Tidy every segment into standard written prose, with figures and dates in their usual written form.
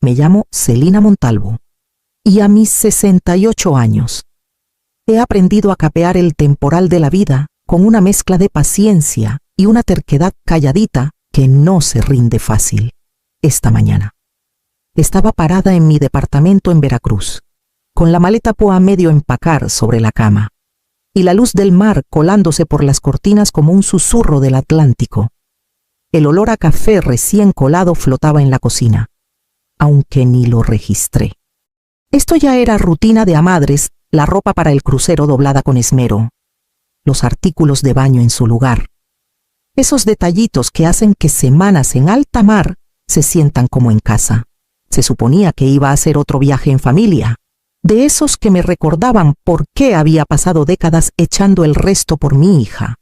Me llamo Celina Montalvo y a mis 68 años he aprendido a capear el temporal de la vida con una mezcla de paciencia y una terquedad calladita que no se rinde fácil. Esta mañana estaba parada en mi departamento en Veracruz, con la maleta a medio empacar sobre la cama, y la luz del mar colándose por las cortinas como un susurro del Atlántico. El olor a café recién colado flotaba en la cocina, aunque ni lo registré. Esto ya era rutina de amadres, la ropa para el crucero doblada con esmero, los artículos de baño en su lugar. Esos detallitos que hacen que semanas en alta mar se sientan como en casa. Se suponía que iba a hacer otro viaje en familia, de esos que me recordaban por qué había pasado décadas echando el resto por mi hija,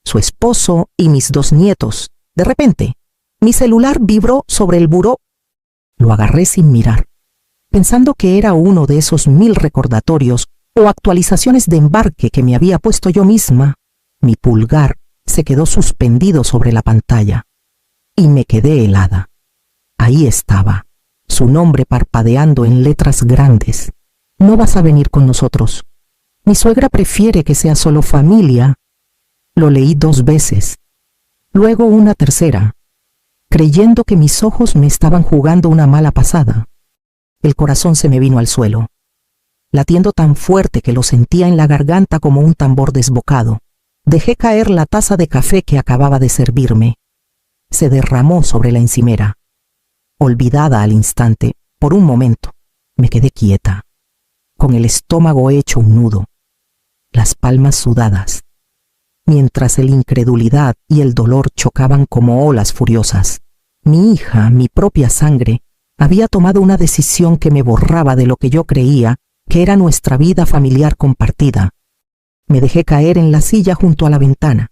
su esposo y mis 2 nietos. De repente, mi celular vibró sobre el buró. Lo agarré sin mirar, pensando que era uno de esos 1000 recordatorios o actualizaciones de embarque que me había puesto yo misma. Mi pulgar se quedó suspendido sobre la pantalla y me quedé helada. Ahí estaba, su nombre parpadeando en letras grandes. No vas a venir con nosotros. Mi suegra prefiere que sea solo familia. Lo leí 2 veces, luego una tercera, creyendo que mis ojos me estaban jugando una mala pasada. El corazón se me vino al suelo, latiendo tan fuerte que lo sentía en la garganta como un tambor desbocado. Dejé caer la taza de café que acababa de servirme. Se derramó sobre la encimera. Olvidada al instante, por un momento, me quedé quieta, con el estómago hecho un nudo, las palmas sudadas, mientras la incredulidad y el dolor chocaban como olas furiosas. Mi hija, mi propia sangre, había tomado una decisión que me borraba de lo que yo creía que era nuestra vida familiar compartida. Me dejé caer en la silla junto a la ventana,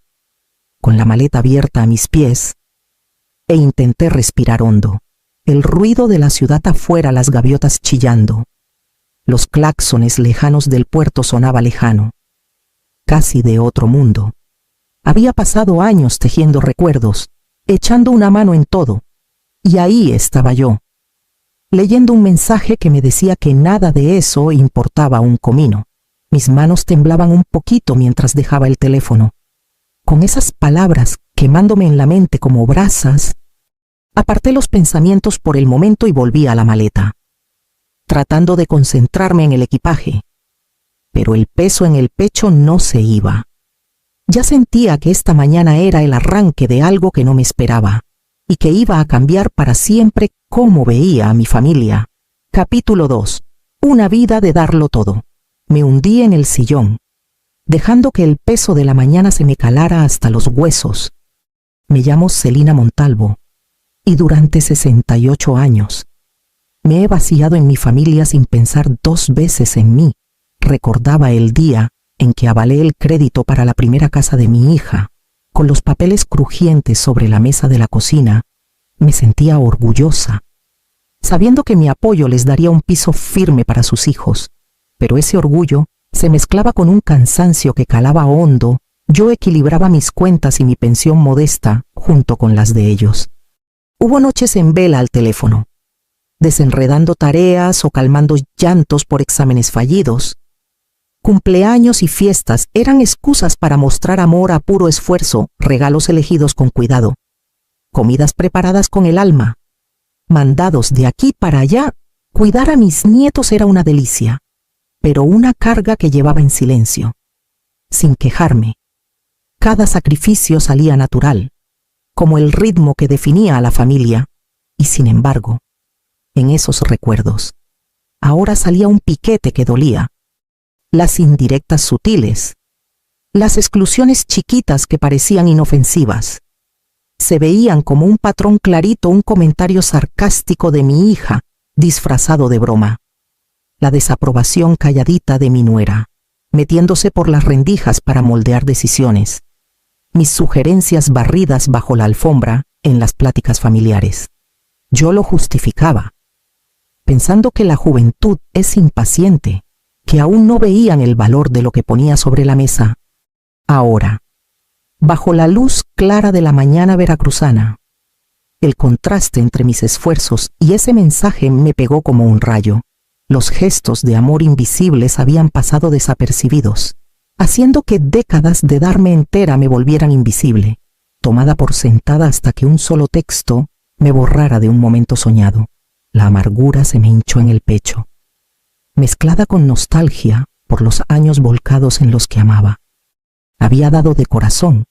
con la maleta abierta a mis pies, e intenté respirar hondo. El ruido de la ciudad afuera, las gaviotas chillando. Los claxones lejanos del puerto sonaba lejano, casi de otro mundo. Había pasado años tejiendo recuerdos, echando una mano en todo, y ahí estaba yo, leyendo un mensaje que me decía que nada de eso importaba un comino. Mis manos temblaban un poquito mientras dejaba el teléfono. Con esas palabras quemándome en la mente como brasas, aparté los pensamientos por el momento y volví a la maleta, tratando de concentrarme en el equipaje. Pero el peso en el pecho no se iba. Ya sentía que esta mañana era el arranque de algo que no me esperaba, y que iba a cambiar para siempre cómo veía a mi familia. Capítulo 2. Una vida de darlo todo. Me hundí en el sillón, dejando que el peso de la mañana se me calara hasta los huesos. Me llamo Celina Montalvo, y durante 68 años me he vaciado en mi familia sin pensar 2 veces en mí. Recordaba el día en que avalé el crédito para la primera casa de mi hija. Con los papeles crujientes sobre la mesa de la cocina, me sentía orgullosa, sabiendo que mi apoyo les daría un piso firme para sus hijos. Pero ese orgullo se mezclaba con un cansancio que calaba hondo. Yo equilibraba mis cuentas y mi pensión modesta junto con las de ellos. Hubo noches en vela al teléfono, desenredando tareas o calmando llantos por exámenes fallidos. Cumpleaños y fiestas eran excusas para mostrar amor a puro esfuerzo, regalos elegidos con cuidado, comidas preparadas con el alma, mandados de aquí para allá. Cuidar a mis nietos era una delicia, pero una carga que llevaba en silencio, sin quejarme. Cada sacrificio salía natural, como el ritmo que definía a la familia, y sin embargo, en esos recuerdos, ahora salía un piquete que dolía. Las indirectas sutiles, las exclusiones chiquitas que parecían inofensivas, se veían como un patrón clarito, un comentario sarcástico de mi hija, disfrazado de broma. La desaprobación calladita de mi nuera, metiéndose por las rendijas para moldear decisiones. Mis sugerencias barridas bajo la alfombra en las pláticas familiares. Yo lo justificaba, pensando que la juventud es impaciente, que aún no veían el valor de lo que ponía sobre la mesa. Ahora, bajo la luz clara de la mañana veracruzana, El contraste entre mis esfuerzos y ese mensaje me pegó como un rayo. Los gestos de amor invisibles habían pasado desapercibidos, haciendo que décadas de darme entera me volvieran invisible, tomada por sentada hasta que un solo texto me borrara de un momento soñado. La amargura se me hinchó en el pecho, mezclada con nostalgia por los años volcados en los que amaba. Había dado de corazón,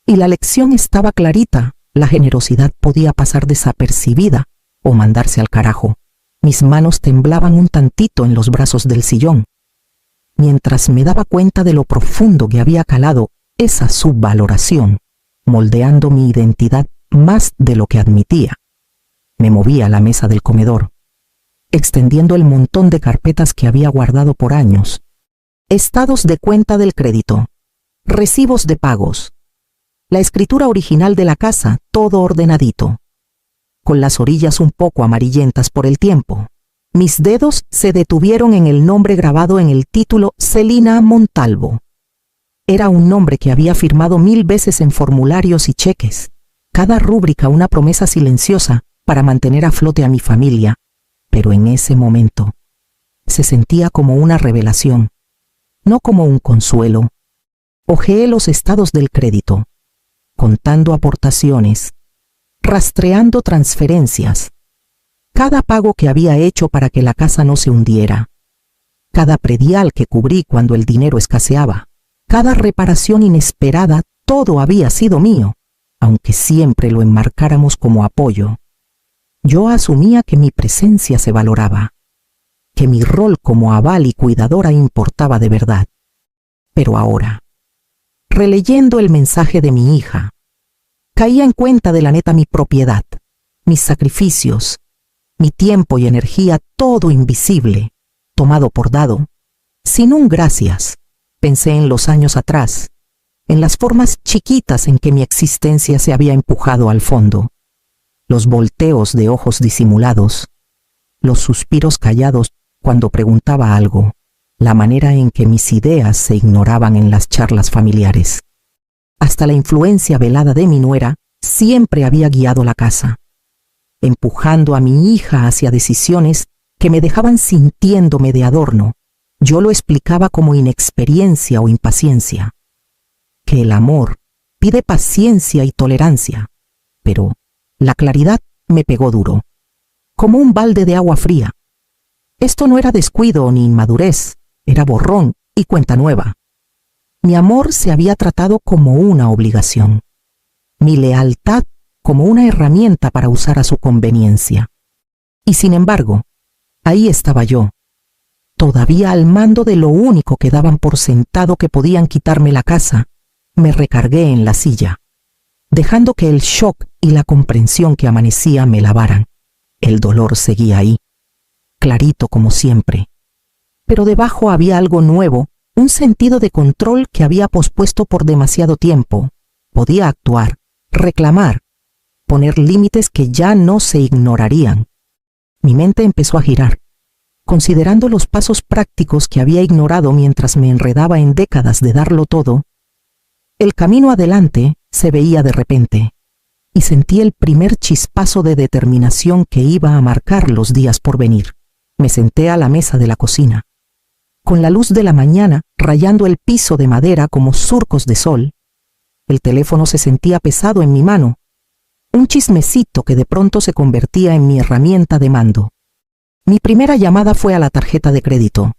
y la lección estaba clarita. La generosidad podía pasar desapercibida o mandarse al carajo. Mis manos temblaban un tantito en los brazos del sillón, mientras me daba cuenta de lo profundo que había calado esa subvaloración, moldeando mi identidad más de lo que admitía. Me moví a la mesa del comedor, extendiendo el montón de carpetas que había guardado por años. Estados de cuenta del crédito, recibos de pagos, la escritura original de la casa, todo ordenadito, con las orillas un poco amarillentas por el tiempo. Mis dedos se detuvieron en el nombre grabado en el título Celina Montalvo. Era un nombre que había firmado 1000 veces en formularios y cheques, cada rúbrica una promesa silenciosa para mantener a flote a mi familia, pero en ese momento se sentía como una revelación, no como un consuelo. Hojeé los estados del crédito, contando aportaciones, rastreando transferencias, cada pago que había hecho para que la casa no se hundiera, cada predial que cubrí cuando el dinero escaseaba, cada reparación inesperada, todo había sido mío, aunque siempre lo enmarcáramos como apoyo. Yo asumía que mi presencia se valoraba, que mi rol como aval y cuidadora importaba de verdad. Pero ahora, releyendo el mensaje de mi hija, caía en cuenta de la neta mi propiedad, mis sacrificios, mi tiempo y energía, todo invisible, tomado por dado, sin un gracias. Pensé en los años atrás, en las formas chiquitas en que mi existencia se había empujado al fondo, los volteos de ojos disimulados, los suspiros callados cuando preguntaba algo, la manera en que mis ideas se ignoraban en las charlas familiares. Hasta la influencia velada de mi nuera siempre había guiado la casa, empujando a mi hija hacia decisiones que me dejaban sintiéndome de adorno. Yo lo explicaba como inexperiencia o impaciencia, que el amor pide paciencia y tolerancia, pero la claridad me pegó duro, como un balde de agua fría. Esto no era descuido ni inmadurez, era borrón y cuenta nueva. Mi amor se había tratado como una obligación, mi lealtad como una herramienta para usar a su conveniencia. Y sin embargo, ahí estaba yo, todavía al mando de lo único que daban por sentado que podían quitarme la casa. Me recargué en la silla, dejando que el shock y la comprensión que amanecía me lavaran. El dolor seguía ahí, clarito como siempre, pero debajo había algo nuevo, un sentido de control que había pospuesto por demasiado tiempo. Podía actuar, reclamar, poner límites que ya no se ignorarían. Mi mente empezó a girar, considerando los pasos prácticos que había ignorado mientras me enredaba en décadas de darlo todo. El camino adelante se veía de repente, y sentí el primer chispazo de determinación que iba a marcar los días por venir. Me senté a la mesa de la cocina, con la luz de la mañana rayando el piso de madera como surcos de sol. El teléfono se sentía pesado en mi mano, un chismecito que de pronto se convertía en mi herramienta de mando. Mi primera llamada fue a la tarjeta de crédito.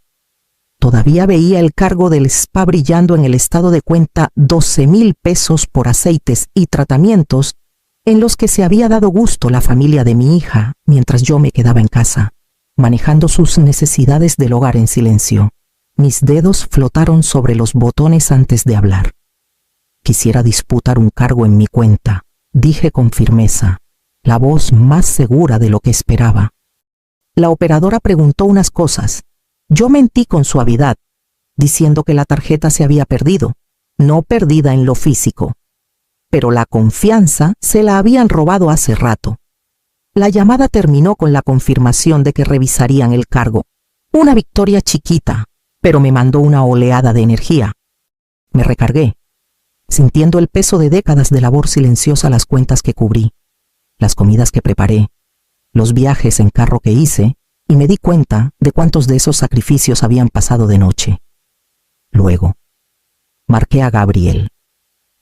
Todavía veía el cargo del spa brillando en el estado de cuenta, 12,000 pesos por aceites y tratamientos en los que se había dado gusto la familia de mi hija mientras yo me quedaba en casa, manejando sus necesidades del hogar en silencio. Mis dedos flotaron sobre los botones antes de hablar. Quisiera disputar un cargo en mi cuenta, dije con firmeza, la voz más segura de lo que esperaba. La operadora preguntó unas cosas. Yo mentí con suavidad, diciendo que la tarjeta se había perdido, no perdida en lo físico, pero la confianza se la habían robado hace rato. La llamada terminó con la confirmación de que revisarían el cargo. Una victoria chiquita, pero me mandó una oleada de energía. Me recargué, sintiendo el peso de décadas de labor silenciosa las cuentas que cubrí. las comidas que preparé, los viajes en carro que hice, y me di cuenta de cuántos de esos sacrificios habían pasado de noche. Luego, marqué a Gabriel,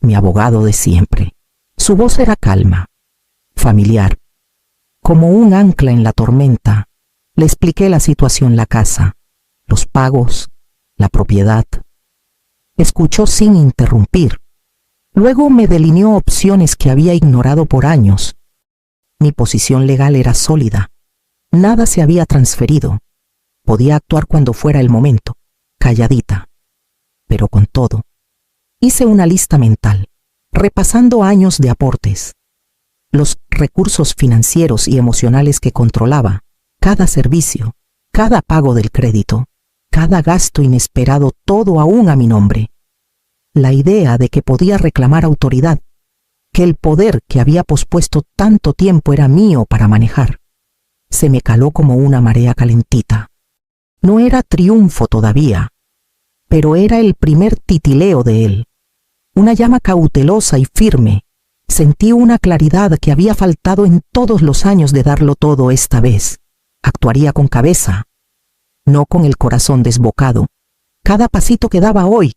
mi abogado de siempre. Su voz era calma, familiar. Como un ancla en la tormenta, le expliqué la situación: la casa, los pagos, la propiedad. Escuchó sin interrumpir. Luego me delineó opciones que había ignorado por años. Mi posición legal era sólida. Nada se había transferido. Podía actuar cuando fuera el momento, calladita. Pero con todo, hice una lista mental, repasando años de aportes, los recursos financieros y emocionales que controlaba, cada servicio, cada pago del crédito, cada gasto inesperado, todo aún a mi nombre. La idea de que podía reclamar autoridad, que el poder que había pospuesto tanto tiempo era mío para manejar, se me caló como una marea calentita. No era triunfo todavía, pero era el primer titileo de él. Una llama cautelosa y firme. Sentí una claridad que había faltado en todos los años de darlo todo esta vez. Actuaría con cabeza, no con el corazón desbocado. Cada pasito que daba hoy,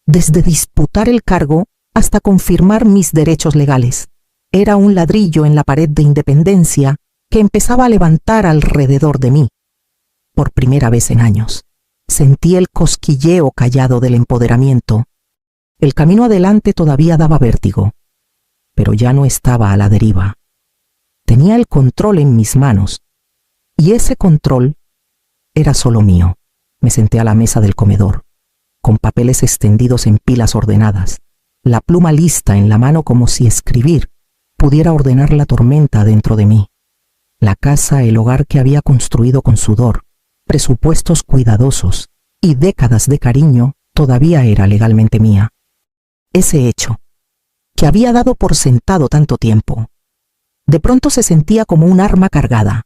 desde disputar el cargo hasta confirmar mis derechos legales, era un ladrillo en la pared de independencia que empezaba a levantar alrededor de mí. Por primera vez en años, sentí el cosquilleo callado del empoderamiento. El camino adelante todavía daba vértigo, pero ya no estaba a la deriva. Tenía el control en mis manos, y ese control era solo mío. Me senté a la mesa del comedor, con papeles extendidos en pilas ordenadas, la pluma lista en la mano como si escribir pudiera ordenar la tormenta dentro de mí. La casa, el hogar que había construido con sudor, presupuestos cuidadosos y décadas de cariño, todavía era legalmente mía. Ese hecho, que había dado por sentado tanto tiempo, de pronto se sentía como un arma cargada.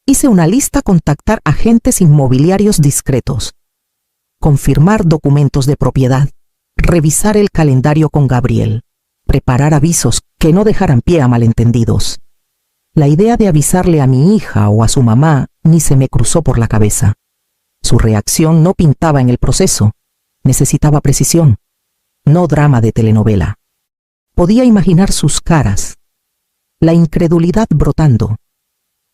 Hice una lista: contactar agentes inmobiliarios discretos, confirmar documentos de propiedad, revisar el calendario con Gabriel, preparar avisos que no dejaran pie a malentendidos. La idea de avisarle a mi hija o a su mamá ni se me cruzó por la cabeza. Su reacción no pintaba en el proceso. Necesitaba precisión, no drama de telenovela. Podía imaginar sus caras, la incredulidad brotando,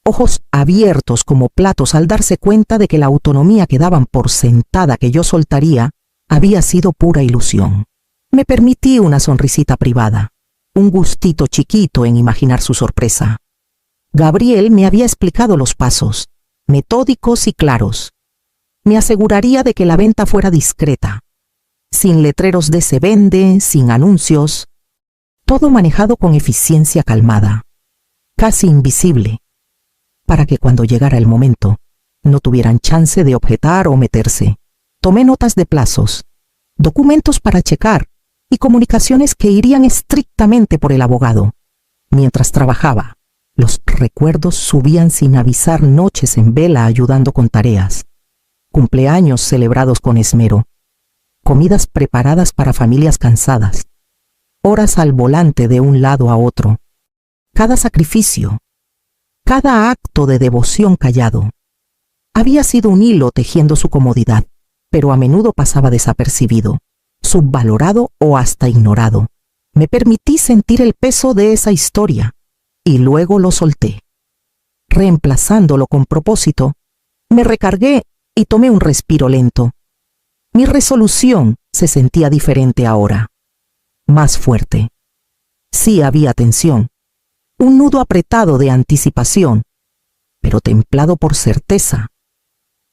ojos abiertos como platos al darse cuenta de que la autonomía que daban por sentada que yo soltaría había sido pura ilusión. Me permití una sonrisita privada, un gustito chiquito en imaginar su sorpresa. Gabriel me había explicado los pasos, metódicos y claros. Me aseguraría de que la venta fuera discreta, sin letreros de se vende, sin anuncios, todo manejado con eficiencia calmada, casi invisible, para que cuando llegara el momento no tuvieran chance de objetar o meterse. Tomé notas de plazos, documentos para checar y comunicaciones que irían estrictamente por el abogado. Mientras trabajaba, los recuerdos subían sin avisar: noches en vela ayudando con tareas, cumpleaños celebrados con esmero, comidas preparadas para familias cansadas, horas al volante de un lado a otro. Cada sacrificio, cada acto de devoción callado, había sido un hilo tejiendo su comodidad, pero a menudo pasaba desapercibido, subvalorado o hasta ignorado. Me permití sentir el peso de esa historia y luego lo solté. Reemplazándolo con propósito, me recargué y tomé un respiro lento. Mi resolución se sentía diferente ahora, más fuerte. Sí había tensión, un nudo apretado de anticipación, pero templado por certeza.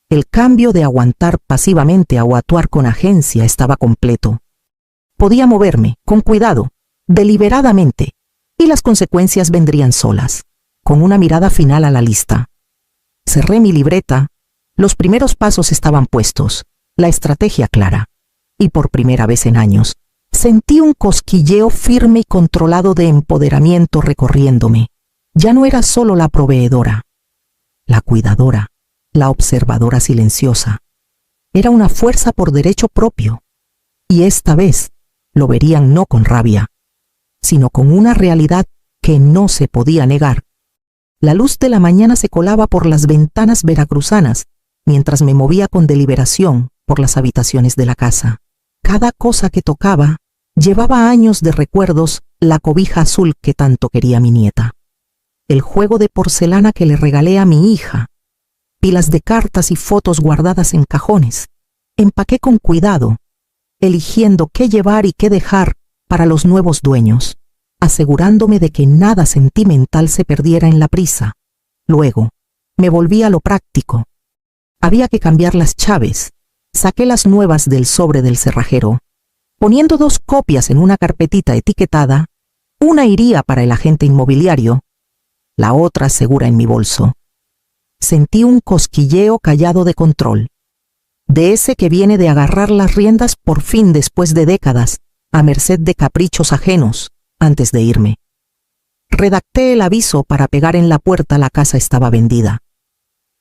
El cambio de aguantar pasivamente a actuar con agencia estaba completo. Podía moverme, con cuidado, deliberadamente, y las consecuencias vendrían solas. Con una mirada final a la lista, cerré mi libreta. Los primeros pasos estaban puestos, la estrategia clara, y por primera vez en años, sentí un cosquilleo firme y controlado de empoderamiento recorriéndome. Ya no era solo la proveedora, la cuidadora, la observadora silenciosa. Era una fuerza por derecho propio, y esta vez lo verían no con rabia, sino con una realidad que no se podía negar. La luz de la mañana se colaba por las ventanas veracruzanas, mientras me movía con deliberación por las habitaciones de la casa. Cada cosa que tocaba llevaba años de recuerdos, la cobija azul que tanto quería mi nieta, el juego de porcelana que le regalé a mi hija, pilas de cartas y fotos guardadas en cajones. Empaqué con cuidado, eligiendo qué llevar y qué dejar para los nuevos dueños, asegurándome de que nada sentimental se perdiera en la prisa. Luego, me volví a lo práctico. Había que cambiar las chaves. Saqué las nuevas del sobre del cerrajero, poniendo 2 copias en una carpetita etiquetada. Una iría para el agente inmobiliario, la otra segura en mi bolso. Sentí un cosquilleo callado de control, de ese que viene de agarrar las riendas por fin después de décadas, a merced de caprichos ajenos, antes de irme. Redacté el aviso para pegar en la puerta: la casa estaba vendida.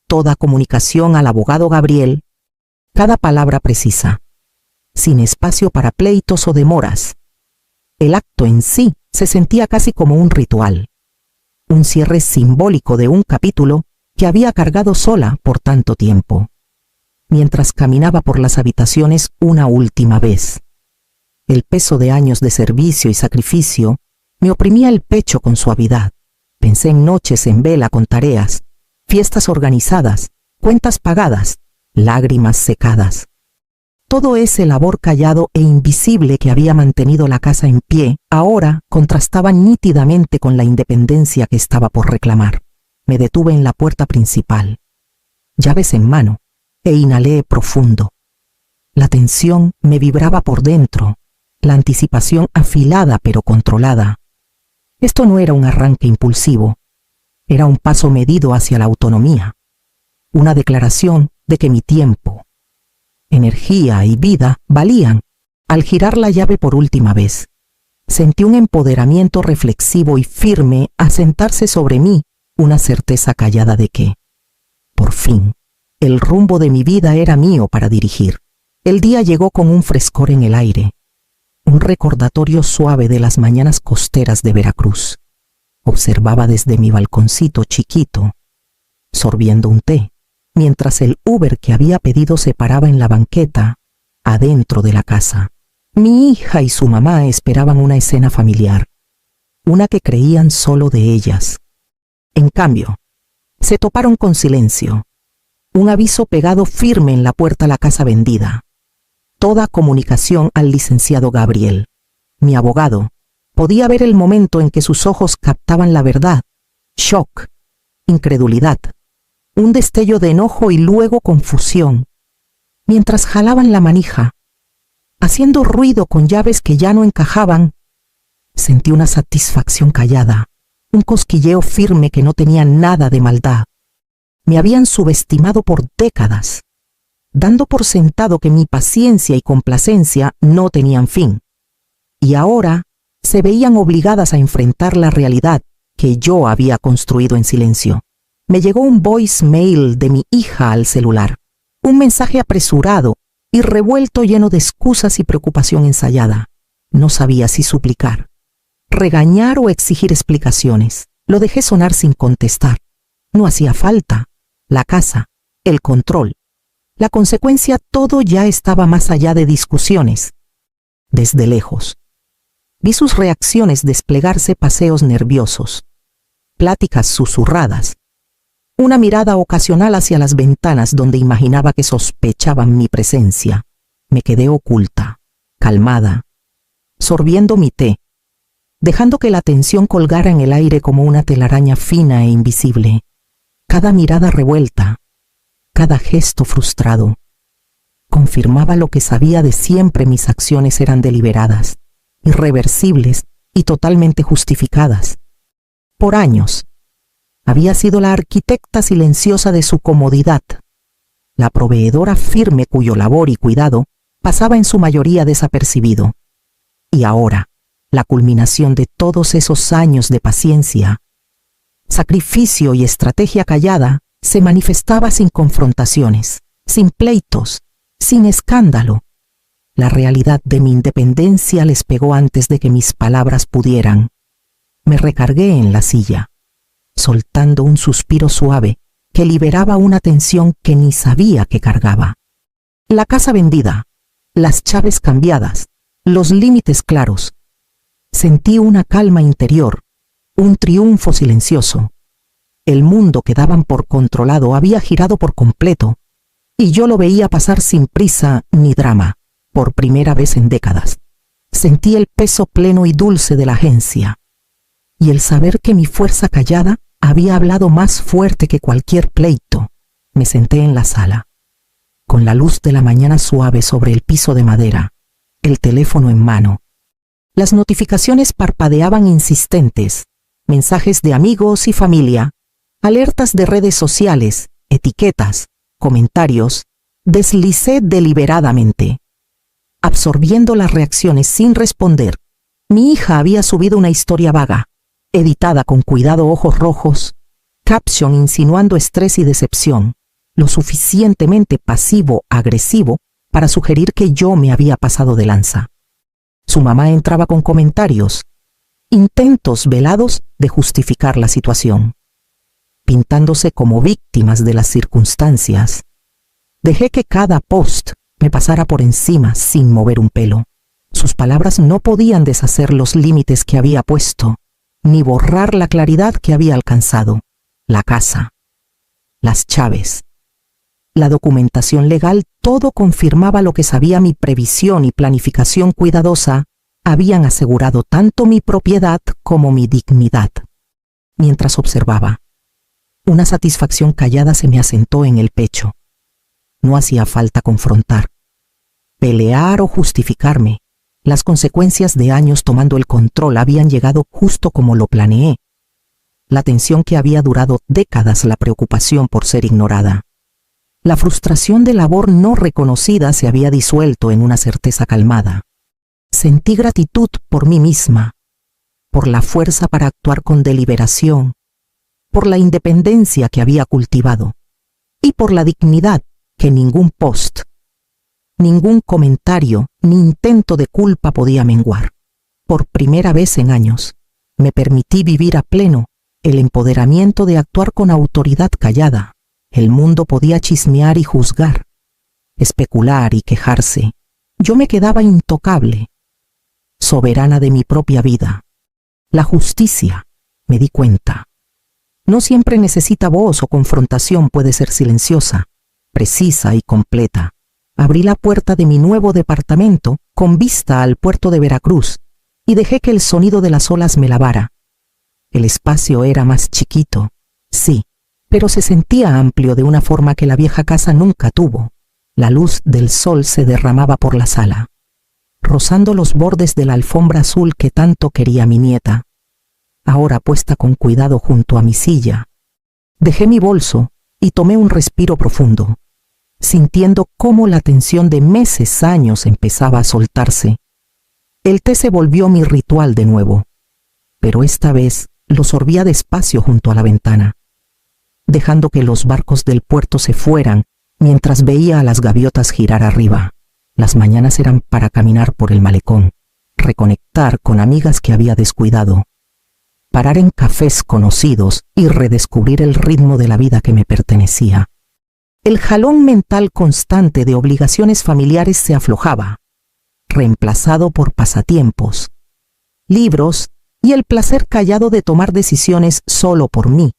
Toda comunicación al abogado Gabriel, cada palabra precisa, sin espacio para pleitos o demoras. El acto en sí se sentía casi como un ritual, un cierre simbólico de un capítulo que había cargado sola por tanto tiempo. Mientras caminaba por las habitaciones una última vez, el peso de años de servicio y sacrificio me oprimía el pecho con suavidad. Pensé en noches en vela con tareas, fiestas organizadas, cuentas pagadas, lágrimas secadas. Todo ese labor callado e invisible que había mantenido la casa en pie, ahora contrastaba nítidamente con la independencia que estaba por reclamar. Me detuve en la puerta principal, llaves en mano, e inhalé profundo. La tensión me vibraba por dentro, la anticipación afilada pero controlada. Esto no era un arranque impulsivo, era un paso medido hacia la autonomía, una declaración de que mi tiempo, energía y vida valían. Al girar la llave por última vez, sentí un empoderamiento reflexivo y firme asentarse sobre mí, una certeza callada de que, por fin, el rumbo de mi vida era mío para dirigir. El día llegó con un frescor en el aire, un recordatorio suave de las mañanas costeras de Veracruz. Observaba desde mi balconcito chiquito, sorbiendo un té, mientras el Uber que había pedido se paraba en la banqueta, adentro de la casa. Mi hija y su mamá esperaban una escena familiar, una que creían solo de ellas. En cambio, se toparon con silencio, un aviso pegado firme en la puerta: la casa vendida. Toda comunicación al licenciado Gabriel, mi abogado. Podía ver el momento en que sus ojos captaban la verdad: shock, incredulidad, un destello de enojo y luego confusión. Mientras jalaban la manija, haciendo ruido con llaves que ya no encajaban, sentí una satisfacción callada, un cosquilleo firme que no tenía nada de maldad. Me habían subestimado por décadas, dando por sentado que mi paciencia y complacencia no tenían fin. Y ahora se veían obligadas a enfrentar la realidad que yo había construido en silencio. Me llegó un voicemail de mi hija al celular, un mensaje apresurado y revuelto, lleno de excusas y preocupación ensayada. No sabía si suplicar, regañar o exigir explicaciones. Lo dejé sonar sin contestar. No hacía falta. La casa, el control, la consecuencia, todo ya estaba más allá de discusiones. Desde lejos, vi sus reacciones desplegarse: paseos nerviosos, pláticas susurradas, una mirada ocasional hacia las ventanas donde imaginaba que sospechaban mi presencia. Me quedé oculta, calmada, sorbiendo mi té, dejando que la tensión colgara en el aire como una telaraña fina e invisible. Cada mirada revuelta, cada gesto frustrado, confirmaba lo que sabía de siempre: mis acciones eran deliberadas, irreversibles y totalmente justificadas. Por años, había sido la arquitecta silenciosa de su comodidad, la proveedora firme cuyo labor y cuidado pasaba en su mayoría desapercibido. Y ahora, la culminación de todos esos años de paciencia, sacrificio y estrategia callada, se manifestaba sin confrontaciones, sin pleitos, sin escándalo. La realidad de mi independencia les pegó antes de que mis palabras pudieran. Me recargué en la silla, soltando un suspiro suave que liberaba una tensión que ni sabía que cargaba. La casa vendida, las llaves cambiadas, los límites claros. Sentí una calma interior, un triunfo silencioso. El mundo que daban por controlado había girado por completo, y yo lo veía pasar sin prisa ni drama, por primera vez en décadas. Sentí el peso pleno y dulce de la agencia, y el saber que mi fuerza callada había hablado más fuerte que cualquier pleito. Me senté en la sala, con la luz de la mañana suave sobre el piso de madera, el teléfono en mano. Las notificaciones parpadeaban insistentes, mensajes de amigos y familia, alertas de redes sociales, etiquetas, comentarios. Deslicé deliberadamente, absorbiendo las reacciones sin responder. Mi hija había subido una historia vaga, editada con cuidado, ojos rojos, caption insinuando estrés y decepción, lo suficientemente pasivo-agresivo para sugerir que yo me había pasado de lanza. Su mamá entraba con comentarios, intentos velados de justificar la situación, pintándose como víctimas de las circunstancias. Dejé que cada post me pasara por encima sin mover un pelo. Sus palabras no podían deshacer los límites que había puesto, ni borrar la claridad que había alcanzado. La casa, las llaves, la documentación legal, todo confirmaba lo que sabía. Mi previsión y planificación cuidadosa habían asegurado tanto mi propiedad como mi dignidad. Mientras observaba, una satisfacción callada se me asentó en el pecho. No hacía falta confrontar, pelear o justificarme. Las consecuencias de años tomando el control habían llegado justo como lo planeé. La tensión que había durado décadas, la preocupación por ser ignorada, la frustración de labor no reconocida se había disuelto en una certeza calmada. Sentí gratitud por mí misma, por la fuerza para actuar con deliberación, por la independencia que había cultivado y por la dignidad que ningún post, ningún comentario ni intento de culpa podía menguar. Por primera vez en años, me permití vivir a pleno el empoderamiento de actuar con autoridad callada. El mundo podía chismear y juzgar, especular y quejarse. Yo me quedaba intocable, soberana de mi propia vida. La justicia, me di cuenta, no siempre necesita voz o confrontación, puede ser silenciosa, precisa y completa. Abrí la puerta de mi nuevo departamento con vista al puerto de Veracruz y dejé que el sonido de las olas me lavara. El espacio era más chiquito, sí, pero se sentía amplio de una forma que la vieja casa nunca tuvo. La luz del sol se derramaba por la sala, rozando los bordes de la alfombra azul que tanto quería mi nieta, ahora puesta con cuidado junto a mi silla. Dejé mi bolso y tomé un respiro profundo, sintiendo cómo la tensión de meses, años empezaba a soltarse. El té se volvió mi ritual de nuevo, pero esta vez lo sorbía despacio junto a la ventana, dejando que los barcos del puerto se fueran mientras veía a las gaviotas girar arriba. Las mañanas eran para caminar por el malecón, reconectar con amigas que había descuidado, parar en cafés conocidos y redescubrir el ritmo de la vida que me pertenecía. El jalón mental constante de obligaciones familiares se aflojaba, reemplazado por pasatiempos, libros y el placer callado de tomar decisiones solo por mí.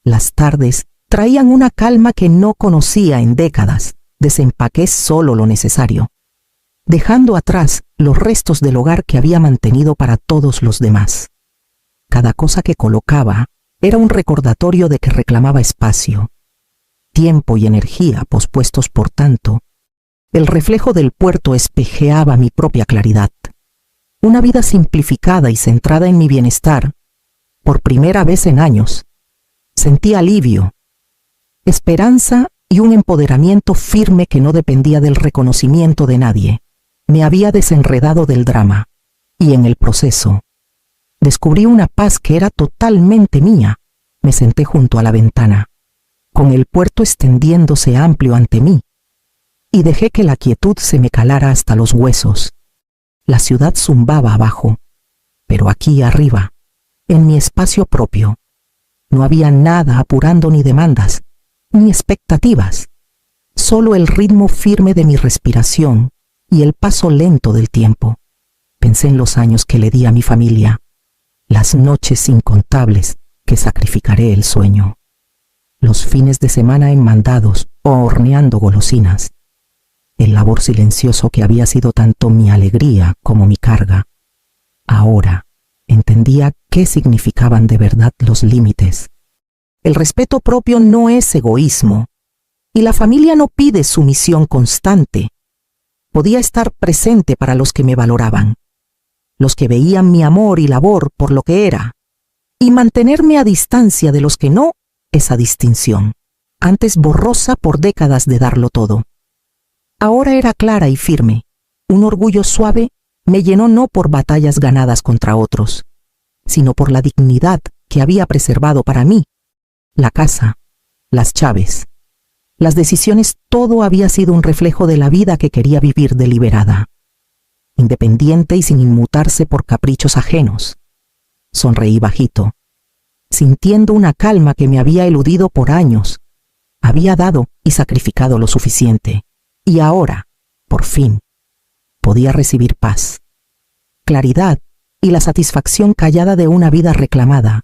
Las tardes traían una calma que no conocía en décadas. Desempaqué solo lo necesario, dejando atrás los restos del hogar que había mantenido para todos los demás. Cada cosa que colocaba era un recordatorio de que reclamaba espacio, tiempo y energía pospuestos por tanto. El reflejo del puerto espejeaba mi propia claridad. Una vida simplificada y centrada en mi bienestar. Por primera vez en años, sentí alivio, esperanza y un empoderamiento firme que no dependía del reconocimiento de nadie. Me había desenredado del drama, y en el proceso, descubrí una paz que era totalmente mía. Me senté junto a la ventana, con el puerto extendiéndose amplio ante mí, y dejé que la quietud se me calara hasta los huesos. La ciudad zumbaba abajo, pero aquí arriba, en mi espacio propio. No había nada apurando ni demandas, ni expectativas, solo el ritmo firme de mi respiración y el paso lento del tiempo. Pensé en los años que le di a mi familia, las noches incontables que sacrificaré el sueño, los fines de semana en mandados o horneando golosinas, el labor silencioso que había sido tanto mi alegría como mi carga. Ahora entendía qué significaban de verdad los límites. El respeto propio no es egoísmo, y la familia no pide sumisión constante. Podía estar presente para los que me valoraban, los que veían mi amor y labor por lo que era, y mantenerme a distancia de los que no, esa distinción, antes borrosa por décadas de darlo todo. Ahora era clara y firme. Un orgullo suave me llenó no por batallas ganadas contra otros, sino por la dignidad que había preservado para mí. La casa, las llaves, las decisiones, todo había sido un reflejo de la vida que quería vivir deliberada, independiente y sin inmutarse por caprichos ajenos. Sonreí bajito, sintiendo una calma que me había eludido por años. Había dado y sacrificado lo suficiente, y ahora, por fin, podía recibir paz, claridad y la satisfacción callada de una vida reclamada,